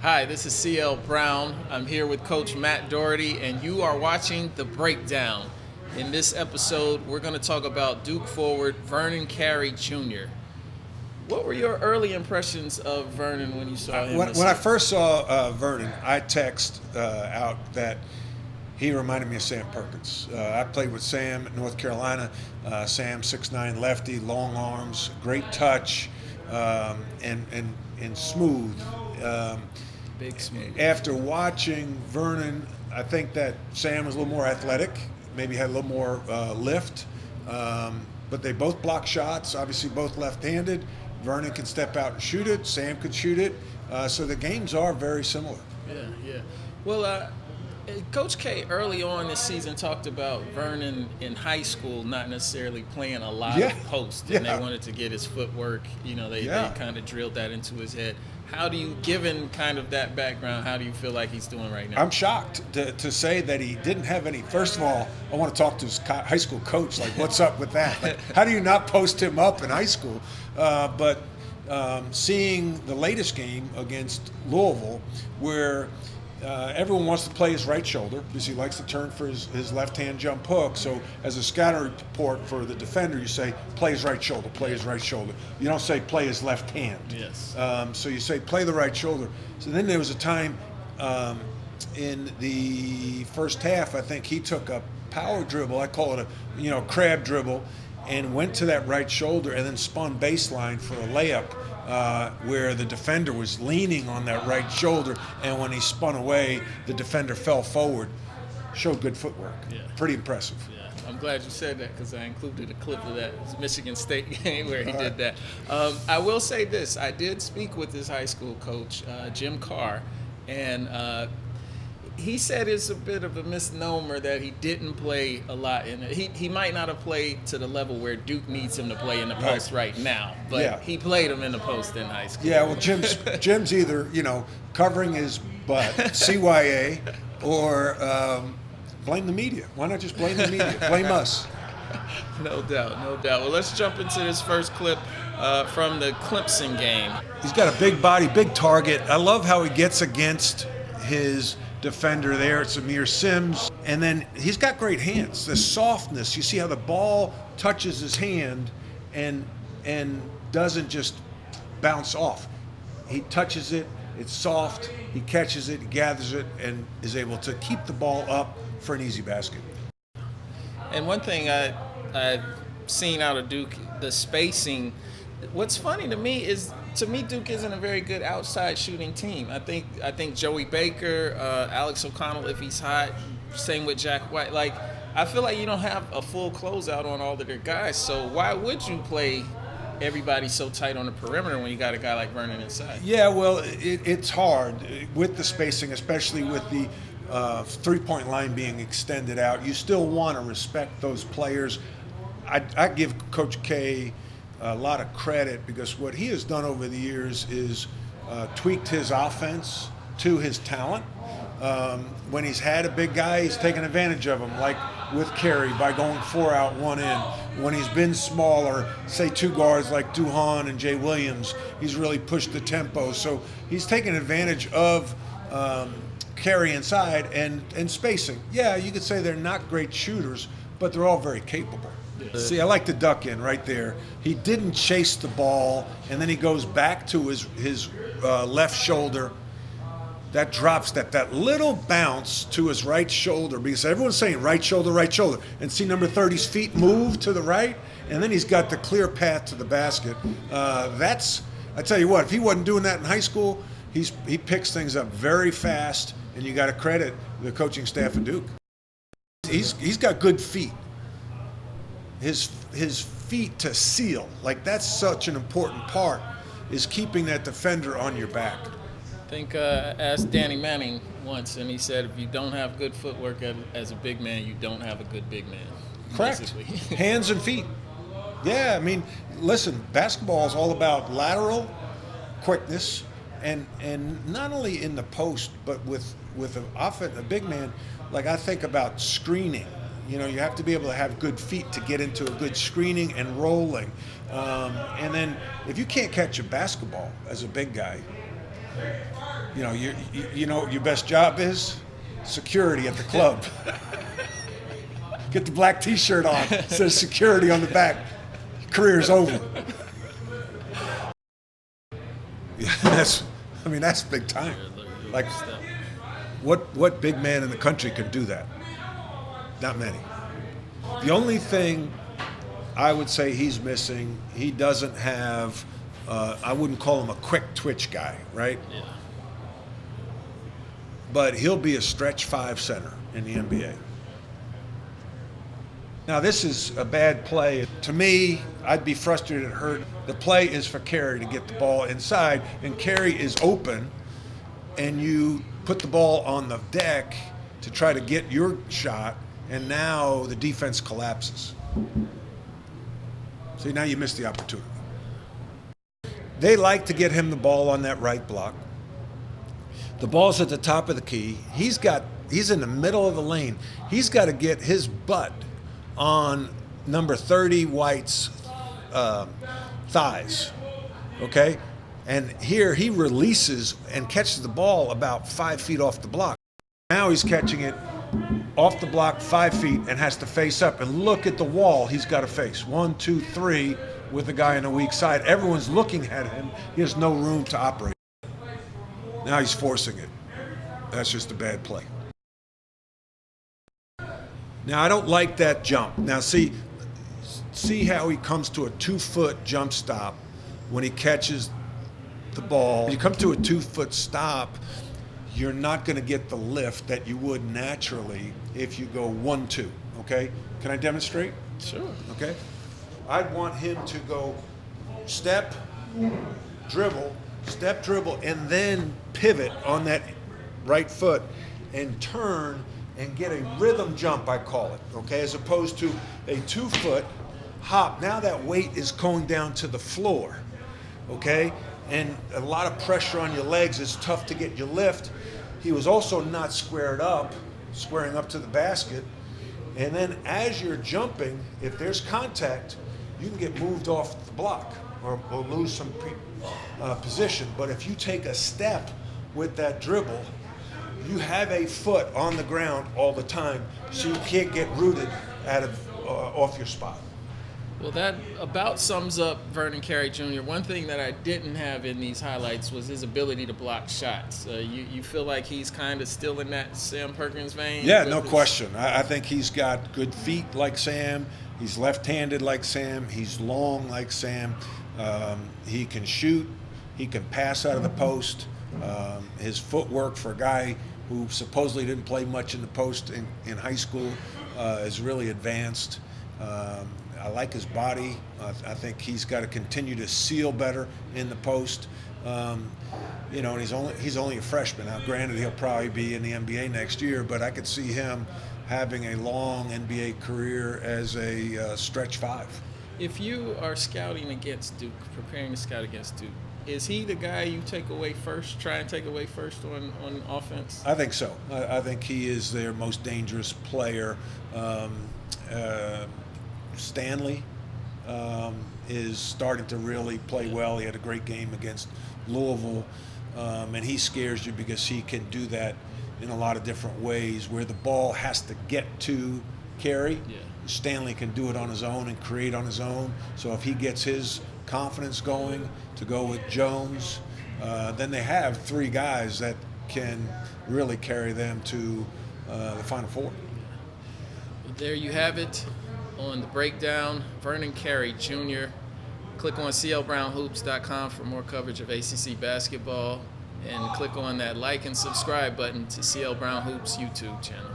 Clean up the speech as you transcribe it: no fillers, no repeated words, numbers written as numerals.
Hi, this is CL Brown. I'm here with Coach Matt Doherty, and you are watching The Breakdown. In this episode, we're going to talk about Duke forward Vernon Carey Jr. What were your early impressions of Vernon when you saw him? When I first saw Vernon, I text out that he reminded me of Sam Perkins. I played with Sam at North Carolina. Sam, 6'9", lefty, long arms, great touch, and smooth. Big smooth. After watching Vernon, I think that Sam was a little more athletic, maybe had a little more lift, but they both block shots, obviously both left-handed. Vernon can step out and shoot it. Sam could shoot it. So the games are very similar. Yeah. Well, Coach K early on this season talked about Vernon in high school not necessarily playing a lot of post, and they wanted to get his footwork. They kind of drilled that into his head. How do you, given kind of that background, how do you feel like he's doing right now? I'm shocked to say that he didn't have any. First of all, I want to talk to his high school coach. Like, what's up with that? Like, how do you not post him up in high school? But seeing the latest game against Louisville, where everyone wants to play his right shoulder because he likes to turn for his left-hand jump hook. So as a scouting report for the defender, you say, play his right shoulder, play his right shoulder. You don't say play his left hand. Yes. So you say play the right shoulder. So then there was a time in the first half, I think he took a power dribble, I call it a crab dribble, and went to that right shoulder and then spun baseline for a layup. Where the defender was leaning on that right shoulder, and when he spun away, the defender fell forward. Showed good footwork. Yeah. Pretty impressive. Yeah, I'm glad you said that because I included a clip of that Michigan State game where he did that. I will say this. I did speak with his high school coach, Jim Carr, and he said it's a bit of a misnomer that he didn't play a lot in it. He might not have played to the level where Duke needs him to play in the post right now, but he played him in the post in high school. Yeah, well, Jim's either covering his butt, CYA, or blame the media. Why not just blame the media? Blame us. No doubt. Well, let's jump into this first clip from the Clemson game. He's got a big body, big target. I love how he gets against his defender there. It's Amir Sims. And then he's got great hands. The softness. You see how the ball touches his hand and doesn't just bounce off. He touches it, it's soft, he catches it, he gathers it, and is able to keep the ball up for an easy basket. And one thing I've seen out of Duke, the spacing. What's funny to me is, Duke isn't a very good outside shooting team. I think Joey Baker, Alex O'Connell, if he's hot, same with Jack White. Like, I feel like you don't have a full closeout on all of their guys. So why would you play everybody so tight on the perimeter when you got a guy like Vernon inside? Yeah, well, it's hard with the spacing, especially with the three-point line being extended out. You still want to respect those players. I give Coach K a lot of credit because what he has done over the years is tweaked his offense to his talent. When he's had a big guy, he's taken advantage of him, like with Carey by going 4 out, 1 in. When he's been smaller, say two guards like Duhan and Jay Williams, he's really pushed the tempo. So he's taken advantage of Carey inside and spacing. Yeah, you could say they're not great shooters, but they're all very capable. See, I like the duck in right there. He didn't chase the ball, and then he goes back to his left shoulder. That drop step, that little bounce to his right shoulder, because everyone's saying right shoulder, and see number 30's feet move to the right, and then he's got the clear path to the basket. I tell you what, if he wasn't doing that in high school, he picks things up very fast, and you got to credit the coaching staff of Duke. He's got good feet. His feet to seal, like that's such an important part, is keeping that defender on your back. I think I asked Danny Manning once, and he said if you don't have good footwork as a big man, you don't have a good big man. Correct. Hands and feet. Yeah, I mean, listen, basketball is all about lateral quickness, and not only in the post, but with a big man. Like I think about screening. You have to be able to have good feet to get into a good screening and rolling. And then if you can't catch a basketball as a big guy, You know what your best job is? Security at the club. Get the black T-shirt on. It says security on the back. Your career's over. Yeah, that's big time. Like, what big man in the country can do that? Not many. The only thing I would say he's missing, he doesn't have, I wouldn't call him a quick twitch guy, right? Yeah. But he'll be a stretch 5 center in the NBA. Now, this is a bad play. To me, I'd be frustrated and hurt. The play is for Carey to get the ball inside, and Carey is open, and you put the ball on the deck to try to get your shot, and now the defense collapses. See, now you missed the opportunity. They like to get him the ball on that right block. The ball's at the top of the key. He's in the middle of the lane. He's got to get his butt on number 30 White's thighs, okay? And here he releases and catches the ball about 5 feet off the block. Now he's catching it off the block 5 feet and has to face up. And look at the wall he's got to face. 1, 2, 3 with the guy on the weak side. Everyone's looking at him. He has no room to operate. Now he's forcing it. That's just a bad play. Now, I don't like that jump. Now, see how he comes to a 2-foot jump stop when he catches the ball. When you come to a 2-foot stop, you're not going to get the lift that you would naturally if you go 1-2, okay? Can I demonstrate? Sure. Okay. I'd want him to go step, dribble, and then pivot on that right foot and turn and get a rhythm jump, I call it, okay, as opposed to a 2-foot hop. Now that weight is going down to the floor, okay, and a lot of pressure on your legs is tough to get your lift. He was also not squaring up to the basket, and then as you're jumping, if there's contact, you can get moved off the block or lose some position. But if you take a step with that dribble, you have a foot on the ground all the time, so you can't get rooted off your spot. Well, that about sums up Vernon Carey Jr. One thing that I didn't have in these highlights was his ability to block shots. You feel like he's kind of still in that Sam Perkins vein? Yeah, no question. I think he's got good feet like Sam. He's left-handed like Sam. He's long like Sam. He can shoot. He can pass out of the post. His footwork for a guy who supposedly didn't play much in the post in high school is really advanced. I like his body. I think he's got to continue to seal better in the post. And he's only a freshman. Now, granted, he'll probably be in the NBA next year, but I could see him having a long NBA career as a stretch 5. If you are scouting against Duke, preparing to scout against Duke, is he the guy you take away first, try and take away first on offense? I think so. I think he is their most dangerous player. Stanley is starting to really play well. He had a great game against Louisville, and he scares you because he can do that in a lot of different ways where the ball has to get to Carey. Yeah. Stanley can do it on his own and create on his own. So if he gets his confidence going to go with Jones, then they have 3 guys that can really carry them to the Final Four. There you have it on the breakdown. Vernon Carey Jr. Click on clbrownhoops.com for more coverage of ACC basketball, and click on that like and subscribe button to CL Brown Hoops YouTube channel.